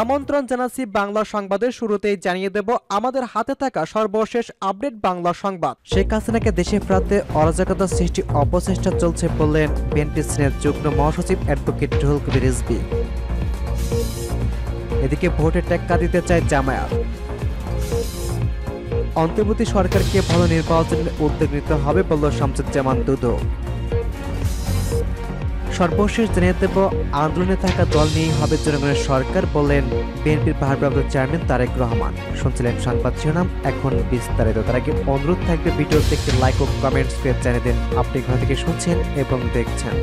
আমন্ত্রণ জানাচ্ছি বাংলা সংবাদের শুরুতেই জানিয়ে দেব আমাদের হাতে থাকা সর্বশেষ আপডেট বাংলা সংবাদ। শেখ হাসিনাকে দেশে ফেরাতে অরাজকতা সৃষ্টি অপচেষ্টা চলছে বললেন বিএনপি সিনিয়র যুগ্ম মহাসচিব অ্যাডভোকেট রুহুল কবির রিজভী। এদিকে ভোটে টেক্কা দিতে চায় জামায়াত। অন্তর্বর্তী সরকারকে ভালো নির্বাচনের উদ্যোগ নিতে হবে বলল শামসুজ্জামান দুদু। সর্বশেষ জানিয়ে দেব আন্দোলনে থাকা দল নিয়েই হবে জনগণের সরকার বললেন বিএনপির ভারপ্রাপ্ত চেয়ারম্যান তারেক রহমান। শুনছিলেন সংবাদ শিরোনাম, এখন বিস্তারিত। তার আগে অনুরোধ থাকবে ভিডিওতে একটি লাইক ও কমেন্টস করে জানিয়ে দিন আপনি ঘর থেকে শুনছেন এবং দেখছেন।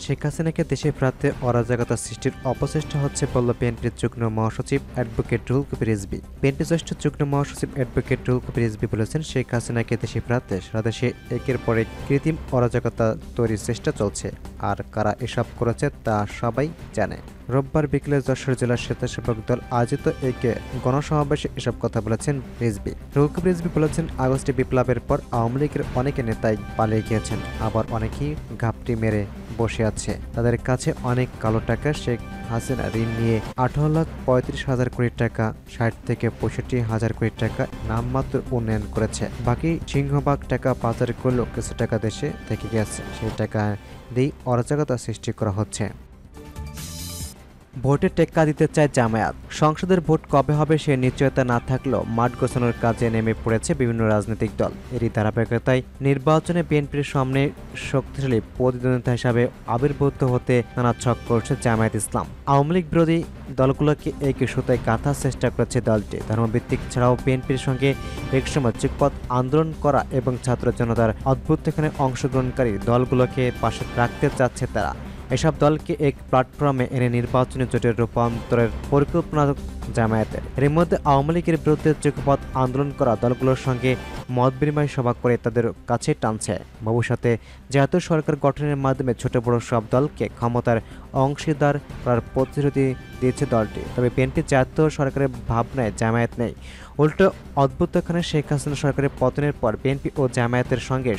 শেখ হাসিনাকে দেশে ফেরাতে অরাজকতা সৃষ্টির অপচেষ্টা হচ্ছে বলল বিএনপির যুগ্ম মহাসচিব অ্যাডভোকেট রুহুল কবির রিজভী। বিএনপি জ্যেষ্ঠ যুগ্ম মহাসচিব অ্যাডভোকেট রুহুল কবির রিজভী বলেছেন, শেখ হাসিনাকে দেশে ফেরাতে সারা দেশে একের পর এক কৃত্রিম অরাজকতা তৈরির চেষ্টা চলছে, আর কারা এসব করেছে তা সবাই জানে। রোববার বিকেলে যশোর জেলার স্বেচ্ছাসেবক দল আয়োজিত এক গণসমাবেশে এসব কথা বলেছেন রিজভী। রুহুল কবির রিজভী বলেছেন, আগস্টে বিপ্লবের পর আওয়ামী লীগের অনেকে নেতাই পালিয়ে গিয়েছেন, আবার অনেকেই ঘাপটি মেরে বসে আছে। তাদের কাছে অনেক কালো টাকা। শেখ হাসিনা ঋণ নিয়ে 18,35,000 কোটি টাকা, 60 থেকে 65,000 কোটি টাকা নামমাত্র উন্নয়ন করেছে। বাকি সিংহভাগ টাকা পাচার করলেও কিছু টাকা দেশে থেকে গেছে। সেই টাকা দিয়ে অরাজকতা সৃষ্টি করা হচ্ছে। ভোটে টেক্কা দিতে চায় জামায়াত। সংসদের ভোট কবে হবে সে নিশ্চয়তা না থাকলেও মাঠ গোছানোর কাজে নেমে পড়েছে বিভিন্ন রাজনৈতিক দল। এরই ধারাবাহিকতায় নির্বাচনে বিএনপির সামনে শক্তিশালী প্রতিদ্বন্দ্বিতা হিসাবে আবির্ভূত হতে নানা ছক করছে জামায়াত ইসলাম। আওয়ামী লীগ বিরোধী দলগুলোকে এই সুতায় গাঁথার চেষ্টা করেছে দলটি। ধর্মভিত্তিক ছাড়াও বিএনপির সঙ্গে একসময় যুগপৎ আন্দোলন করা এবং ছাত্র জনতার অভ্যুত্থানে অংশগ্রহণকারী দলগুলোকে পাশে রাখতে চাচ্ছে তারা। এসব দলকে এক প্ল্যাটফর্মে এনে নির্বাচনী জোটের রূপান্তরের পরিকল্পনা জামায়াতের। এর মধ্যে আওয়ামী লীগের বিরুদ্ধে যুগপৎ আন্দোলন করা দলগুলোর সঙ্গে মত বিনিময় সভা করে তাদের কাছে টানছে। ভবিষ্যতে জাতীয় সরকার গঠনের মাধ্যমে ছোট বড় সব দলকে ক্ষমতার অংশীদার করার প্রতিশ্রুতি দিয়েছে দলটি। তবে বিএনপি জাতীয় সরকারের ভাবনায় জামায়াত নেই। উল্টো অভ্যুত্থানে শেখ হাসিনা সরকারের পতনের পর বিএনপি ও জামায়াতের সঙ্গে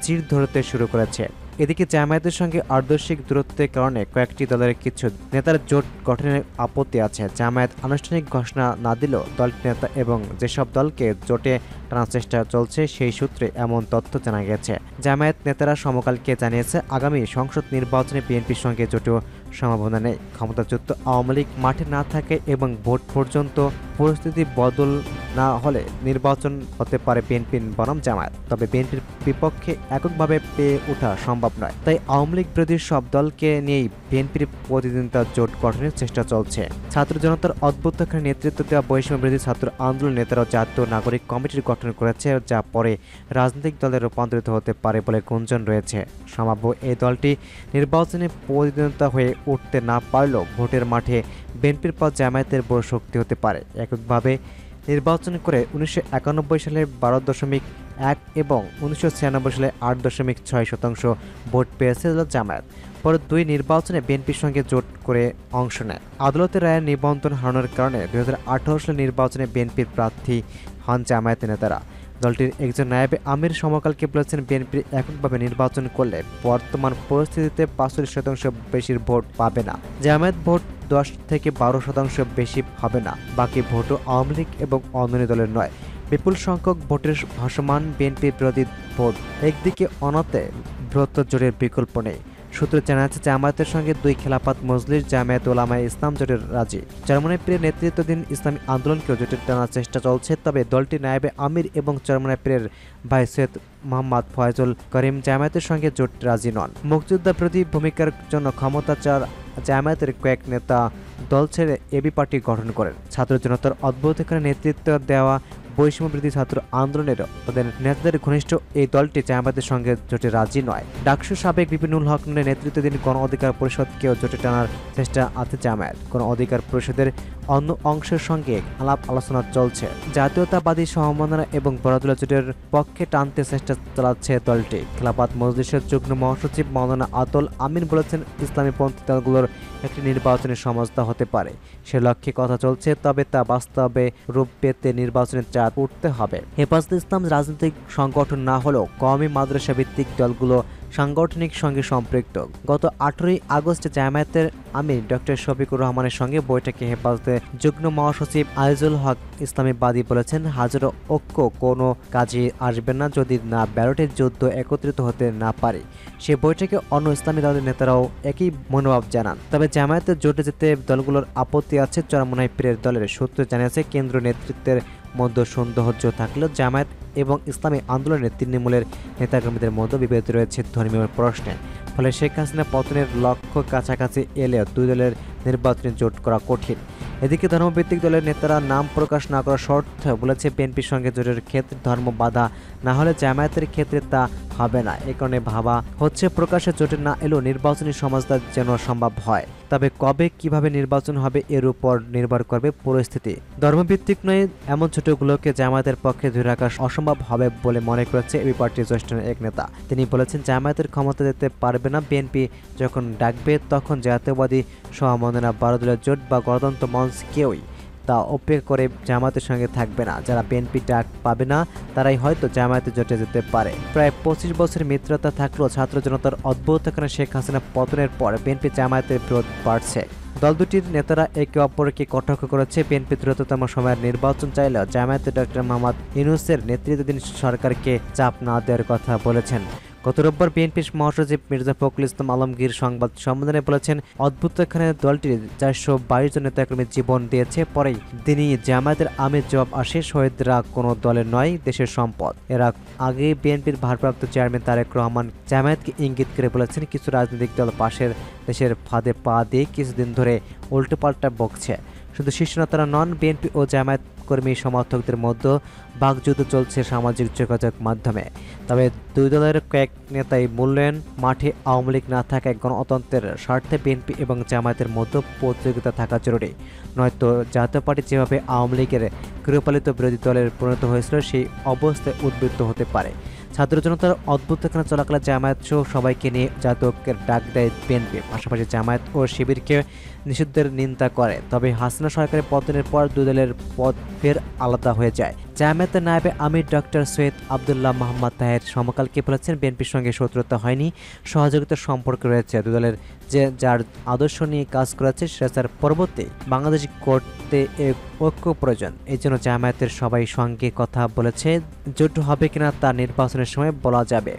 চির ধরতে শুরু করেছে। এদিকে জামায়াতের সঙ্গে আদর্শিক দূরত্বের কারণে কয়েকটি দলের কিছু নেতার জোট গঠনের আপত্তি আছে। জামায়াত আনুষ্ঠানিক ঘোষণা না দিলেও দলটির নেতা এবং যেসব দলকে জোটে টানার চেষ্টা চলছে সেই সূত্রে এমন তথ্য জানা গেছে। জামায়াত নেতারা সমকালকে জানিয়েছে, আগামী সংসদ নির্বাচনে বিএনপির সঙ্গে জোটেও সম্ভাবনা নেই। ক্ষমতাচ্যুত আওয়ামী লীগ মাঠে না থাকে এবং ভোট পর্যন্ত পরিস্থিতি বদল না হলে নির্বাচন হতে পারে বিএনপি বনাম জামায়াত। তবে বিএনপির বিপক্ষে এককভাবে পেয়ে ওঠা সম্ভব নয়। তাই আওয়ামী লীগ বিরোধী সব দলকে নিয়েই বিএনপির প্রতিদ্বন্দ্বিতা জোট গঠনের চেষ্টা চলছে। ছাত্র জনতার অভ্যুত্থানে নেতৃত্ব দেওয়া বৈষম্য বিরোধী ছাত্র আন্দোলন নেতারাও জাতীয় নাগরিক কমিটির গঠন করেছে, যা পরে রাজনৈতিক দলে রূপান্তরিত হতে পারে বলে গুঞ্জন রয়েছে। সম্ভাব্য এই দলটি নির্বাচনে প্রতিদ্বন্দ্বিতা হয়ে উঠতে না পারলেও ভোটের মাঠে বিএনপির পর জামায়াতের বড় শক্তি হতে পারে। এককভাবে নির্বাচন করে 1991 সালে 12.1 এবং 1996 সালে 8.6% ভোট পেয়েছে জামায়াত। পরে দুই নির্বাচনে বিএনপির সঙ্গে জোট করে অংশ নেয়। আদালতের রায়ের নিবন্ধন হারানোর কারণে 2018 সালের নির্বাচনে বিএনপির প্রার্থী হন জামায়াতের নেতারা। দলটির একজন নায়েবে আমির সমকালকে বলেছেন, বিএনপি এককভাবে নির্বাচন করলে বর্তমান পরিস্থিতিতে 45% বেশির ভোট পাবে না। জামায়াত ভোট 10 থেকে 12% বেশি হবে না। বাকি ভোটও আওয়ামী লীগ এবং অন্যান্য দলের নয়। বিপুল সংখ্যক ভোটের ভাসমান বিএনপি বিরোধী ভোট একদিকে অনাতে বৃহত্তর জোটের বিকল্প নেই। সূত্রে জানা যাচ্ছে, জামায়াতের সঙ্গে দুই খেলাফত মজলিস জামায়াত উলামায়ে ইসলাম জোটের রাজি। চরমনাই পীরের নেতৃত্বাধীন ইসলামী আন্দোলনকেও জোটের টানার চেষ্টা চলছে। তবে দলটি নায়েবে আমির এবং চরমনাই পীরের ভাই সৈয়দ মোহাম্মদ ফয়জুল করিম জামায়াতের সঙ্গে জোট রাজি নন। মুক্তিযোদ্ধা বিরোধী ভূমিকার জন্য ক্ষমতাচার জামায়াতের কয়েক নেতা দল ছেড়ে এবি পার্টি গঠন করেন। ছাত্র জনতার অভ্যুত্থানে নেতৃত্ব দেওয়া বৈষম্য বিরোধী ছাত্র আন্দোলনের তাদের নেতাদের ঘনিষ্ঠ এই দলটি জামায়াতের সঙ্গে জোটে রাজি নয়। ডাকসু সাবেক বিপিনুল হক নুরের নেতৃত্বাধীন গণ অধিকার পরিষদকেও জোটে টানার চেষ্টা আছে জামায়াত। গণ অধিকার পরিষদের অন্য অংশের সঙ্গে আলাপ আলোচনা চলছে। জাতীয়তাবাদী সমমনা এবং বড়দুলা জোটের পক্ষে টানতে চেষ্টা চালাচ্ছে দলটি। খেলাফত মজলিসের যুগ্ম মহাসচিব মাওলানা আতল আমিন বলেছেন, ইসলামীপন্থী দলগুলোর একটি নির্বাচনী সমঝোতা হতে পারে। সে লক্ষ্যে কথা চলছে, তবে তা বাস্তবে রূপ পেতে নির্বাচনের চাপ উঠতে হবে। হেফাজতে ইসলাম রাজনৈতিক সংগঠন না হলেও কওমি মাদ্রাসা ভিত্তিক দলগুলো সাংগঠনিক সঙ্গে সম্পৃক্ত। গত 18 আগস্ট জামায়াতের আমির ডক্টর শফিকুর রহমানের সঙ্গে বৈঠকে হেফাজতের যুগ্ম মহাসচিব আজিজুল হক ইসলামী বাদী বলেছেন, হাজারো ঐক্য কোনো কাজে আসবে না যদি না ব্যালটের যুদ্ধ একত্রিত হতে না পারে। সে বৈঠকে অন্য ইসলামী দলের নেতারাও একই মনোভাব জানান। তবে জামায়াতের জোটে যেতে দলগুলোর আপত্তি আছে। চরমোনাই পীরের দলের সূত্র জানিয়েছে, কেন্দ্র নেতৃত্বের মধ্যে সন্দেহ থাকলেও জামায়াত এবং ইসলামী আন্দোলনের তৃণমূলের নেতাকর্মীদের মধ্যে বিভেদ রয়েছে ধর্মীয় প্রশ্নে। ফলে শেখ হাসিনা পতনের লক্ষ্য কাছাকাছি এলেও দুই দলের নির্বাচনী জোট করা কঠিন। এদিকে ধর্মভিত্তিক দলের নেতারা নাম প্রকাশ না করার শর্তে বলেছে, বিএনপির সঙ্গে জোটের ক্ষেত্রে ধর্ম বাধা না হলে জামায়াতের ক্ষেত্রে তা হবে না। এ কারণে ভাবা হচ্ছে প্রকাশ্যে জোটে না এলেও নির্বাচনী সমাজতা যেন সম্ভব হয়। তবে কবে কিভাবে নির্বাচন হবে এর উপর নির্ভর করবে পরিস্থিতি। ধর্মভিত্তিক নয় এমন ছোটগুলোকে জামায়াতের পক্ষে ধরে রাখা অসম্ভব হবে বলে মনে করছে এবি পার্টির জ্যেষ্ঠ এক নেতা। তিনি বলেছেন, জামায়াতের ক্ষমতা যেতে পারবে না। বিএনপি যখন ডাকবে তখন জাতীয়বাদী সহমন্দনা 12 দলের জোট বা গণতন্ত্র মঞ্চ কেউই তা অপেক্ষা করে জামায়াতের সঙ্গে থাকবে না। যারা বিএনপি ডাক পাবে না তারাই হয়তো জামায়াতে জোটে যেতে পারে। প্রায় 25 বছরের মিত্রতা থাকলেও ছাত্র জনতার অভ্যুত্থানে শেখ হাসিনা পতনের পর বিএনপি জামায়াতের বিরোধ বাড়ছে। দল দুটির নেতারা একে অপরকে কটাক্ষ করেছে। বিএনপি দ্রুততম সময়ের নির্বাচন চাইলেও জামায়াতে ডক্টর মোহাম্মদ ইউনূসের নেতৃত্বাধীন সরকারকে চাপ না দেওয়ার কথা বলেছেন। গত রোববার বিএনপির মহাসচিব মির্জা ফখরুল ইসলাম আলমগীর সংবাদ সম্মেলনে বলেছেন, অভ্যুত্থানে দলটির 422 জন নেতাকর্মী জীবন দিয়েছে। পরেই তিনি জামায়াতের আমির জবাব আসে, শহীদরা কোনো দলের নয়, দেশের সম্পদ। এর আগে বিএনপির ভারপ্রাপ্ত চেয়ারম্যান তারেক রহমান জামায়াতকে ইঙ্গিত করে বলেছেন, কিছু রাজনৈতিক দল পাশের দেশের ফাঁদে পা দিয়ে কিছুদিন ধরে উল্টোপাল্টা বকছে। শুধু শীর্ষ নেতারা নন, বিএনপি ও জামায়াত কর্মী সমর্থকদের মধ্যে বাকযুদ্ধ চলছে সামাজিক যোগাযোগ মাধ্যমে। তবে দুই দলের কয়েক নেতাই মূল্যায়ন মাঠে আওয়ামী লীগ না থাকায় গণতন্ত্রের স্বার্থে বিএনপি এবং জামায়াতের মধ্যে প্রতিযোগিতা থাকা জরুরি। নয়তো জাতীয় পার্টি যেভাবে আওয়ামী লীগের গৃহপালিত বিরোধী দলের পরিণত হয়েছিল সেই অবস্থায় উদ্বৃত্ত হতে পারে। ছাত্র জনতার অভ্যুত্থান চলাকালে জামায়াত সহ সবাইকে নিয়ে জাতীয় ঐক্যের ডাক দেয় বিএনপি। পাশাপাশি জামায়াত ও শিবিরকে নিষিদ্ধের নিন্দা করে। তবে হাসিনা সরকারের পতনের পর দুই দলের পথ ফের আলাদা হয়ে যায়। জামায়াতের নায়েবে আমির ডক্টর সৈয়দ আবদুল্লাহ মোহাম্মদ তাহের সমকালকে বলেছেন, বিএনপির সঙ্গে শত্রুতা হয়নি, সহযোগিতার সম্পর্ক রয়েছে। দুই দলের যার আদর্শ নিয়ে কাজ করেছে সেটার পরবর্তী বাংলাদেশ করতে ঐক্য প্রয়োজন। এই জন্য জামায়াতের সবাই সঙ্গে কথা বলেছে। জোট হবে কিনা তা নির্বাচনের সময় বলা যাবে।